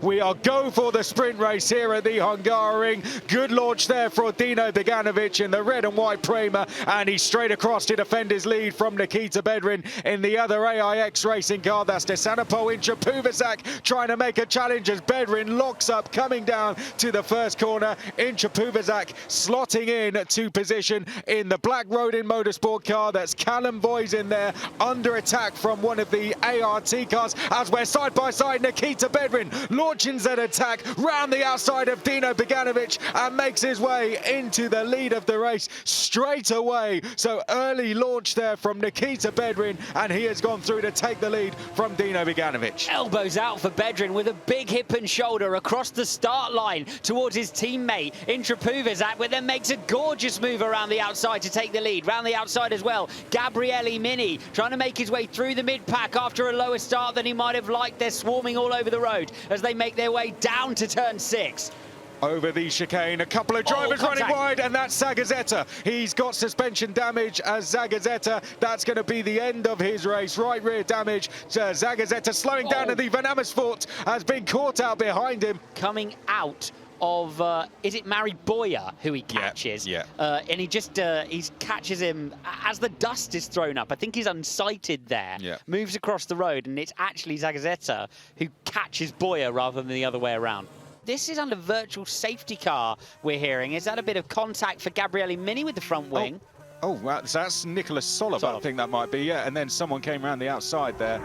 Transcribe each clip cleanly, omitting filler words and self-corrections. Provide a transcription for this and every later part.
We are go for the sprint race here at the Hungarian. Good launch there for Dino Beganovic in the red and white Prima, and he's straight across to defend his lead from Nikita Bedrin in the other AIX racing car. That's Desanopo in Chapuvasak trying to make a challenge as Bedrin locks up, coming down to the first corner. In Chapuvasak slotting in to position in the black Rodin Motorsport car. That's Callum Boys in there under attack from one of the ART cars as we're side by side. Nikita Bedrin launches an attack round the outside of Dino Beganovic and makes his way into the lead of the race straight away. So early launch there from Nikita Bedrin, and he has gone through to take the lead from Dino Beganovic. Elbows out for Bedrin with a big hip and shoulder across the start line towards his teammate in Chapuvasak, but then makes a gorgeous move around the outside to take the lead. Round the outside as well, Gabriele Mini trying to make his way through the mid-pack after a lower start than he might have liked. They're swarming all over the road as they make their way down to turn 6. Over the chicane, a couple of drivers running wide, and that's Zagazzetta. He's got suspension damage as Zagazzetta. That's going to be the end of his race. Right rear damage. Zagazzetta slowing down, and the Van Amersfoort has been caught out behind him. Coming out of, is it Mari Boya who he catches? Yeah. And he catches him as the dust is thrown up. I think he's unsighted there. Yeah. Moves across the road, and it's actually Zagazzetta who catches Boya rather than the other way around. This is under virtual safety car, we're hearing. Is that a bit of contact for Gabriele Mini with the front wing? Oh, wow, so that's Nicholas Solov, I think that might be, yeah. And then someone came around the outside there.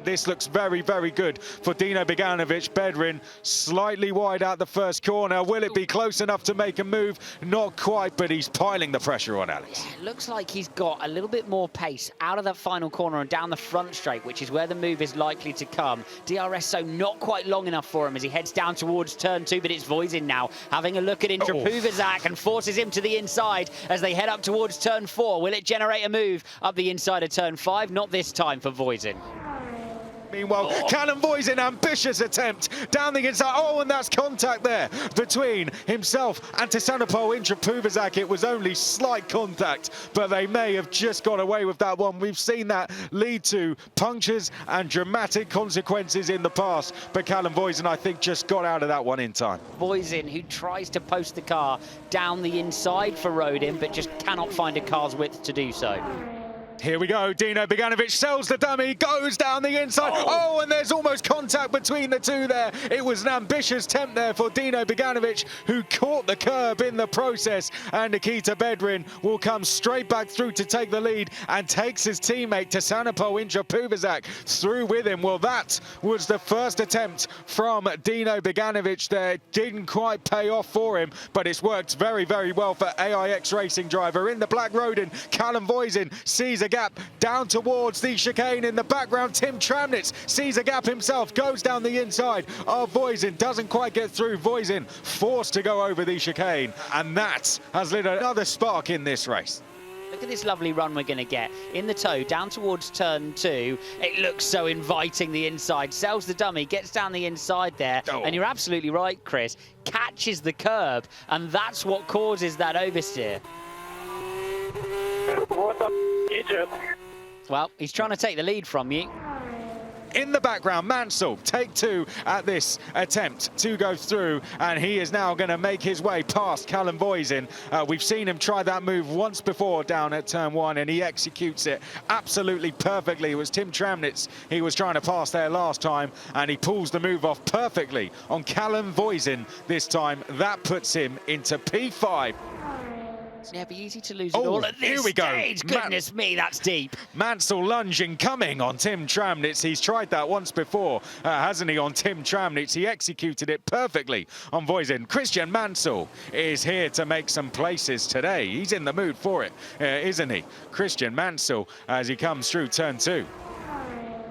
This looks very, very good for Dino Beganovic. Bedrin slightly wide out the first corner. Will it be close enough to make a move? Not quite, but he's piling the pressure on, Alex. Yeah, it looks like he's got a little bit more pace out of that final corner and down the front straight, which is where the move is likely to come. DRS so not quite long enough for him as he heads down towards turn 2, but it's Voisin now having a look at Chapuvasak and forces him to the inside as they head up towards turn 4. Will it generate a move up the inside of turn 5? Not this time for Voisin. Meanwhile, Callum Boys in ambitious attempt down the inside. Oh, and that's contact there between himself and Desanopo in Chapuvasak. It was only slight contact, but they may have just got away with that one. We've seen that lead to punctures and dramatic consequences in the past, but Callum Boysen, I think, just got out of that one in time. Boysen, who tries to post the car down the inside for Rodin, but just cannot find a car's width to do so. Here we go. Dino Beganovic sells the dummy, goes down the inside. Oh, and there's almost contact between the two there. It was an ambitious attempt there for Dino Beganovic, who caught the curb in the process. And Nikita Bedrin will come straight back through to take the lead and takes his teammate Desanopo in Chapuvasak through with him. Well, that was the first attempt from Dino Beganovic there. It didn't quite pay off for him, but it's worked very, very well for AIX racing driver in the black Rodin. Callum Boysen sees a gap down towards the chicane. In the background, Tim Tramnitz sees a gap himself, goes down the inside of Voisin, doesn't quite get through. Voisin forced to go over the chicane, and that has lit another spark in this race. Look at this lovely run we're going to get in the toe down towards turn 2. It looks so inviting, the inside. Sells the dummy, gets down the inside there. And you're absolutely right, Chris. Catches the curb, and that's what causes that oversteer. What the Egypt? Well, he's trying to take the lead from you. In the background, Mansell, take 2 at this attempt to go through, and he is now going to make his way past Callum Boysen. We've seen him try that move once before down at turn 1, and he executes it absolutely perfectly. It was Tim Tramnitz he was trying to pass there last time, and he pulls the move off perfectly on Callum Boysen this time. That puts him into P5. It's never easy to lose it all at this stage. Goodness me, that's deep. Mansell lunging, coming on Tim Tramnitz. He's tried that once before, hasn't he, on Tim Tramnitz? He executed it perfectly on Voisin. Christian Mansell is here to make some places today. He's in the mood for it, isn't he? Christian Mansell as he comes through turn 2.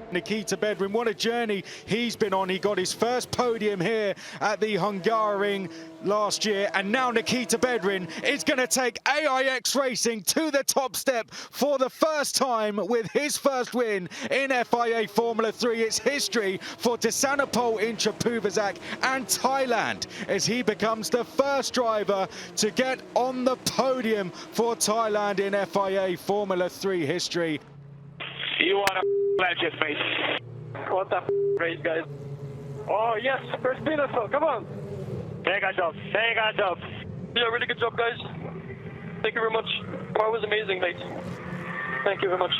Nikita Bedrin, what a journey he's been on. He got his first podium here at the Hungarian last year, and now Nikita Bedrin is going to take AIX racing to the top step for the first time with his first win in FIA Formula 3. It's history for Desanopo in Chapuvasak and Thailand as he becomes the first driver to get on the podium for Thailand in FIA Formula 3 history. You are a legend, mate. What a race, guys. Oh, yes, first beautiful, come on. Mega job, mega job. Yeah, really good job, guys. Thank you very much. That was amazing, mate. Thank you very much.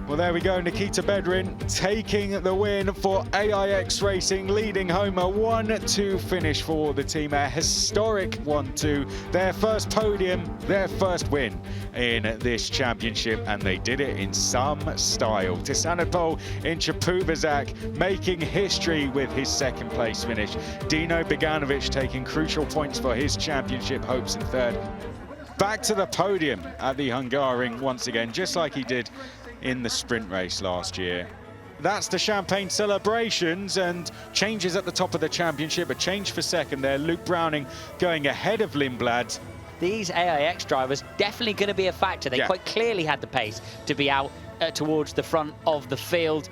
Well, there we go. Nikita Bedrin taking the win for AIX Racing, leading home a 1-2 finish for the team. A historic 1-2. Their first podium, their first win in this championship, and they did it in some style. Tisanopol in Chapuvazak making history with his second place finish. Dino Beganovic taking crucial points for his championship hopes in third. Back to the podium at the Hungaroring once again, just like he did in the sprint race last year. That's the champagne celebrations and changes at the top of the championship. A change for second there. Luke Browning going ahead of Lindblad. These AIX drivers definitely going to be a factor. They quite clearly had the pace to be out towards the front of the field.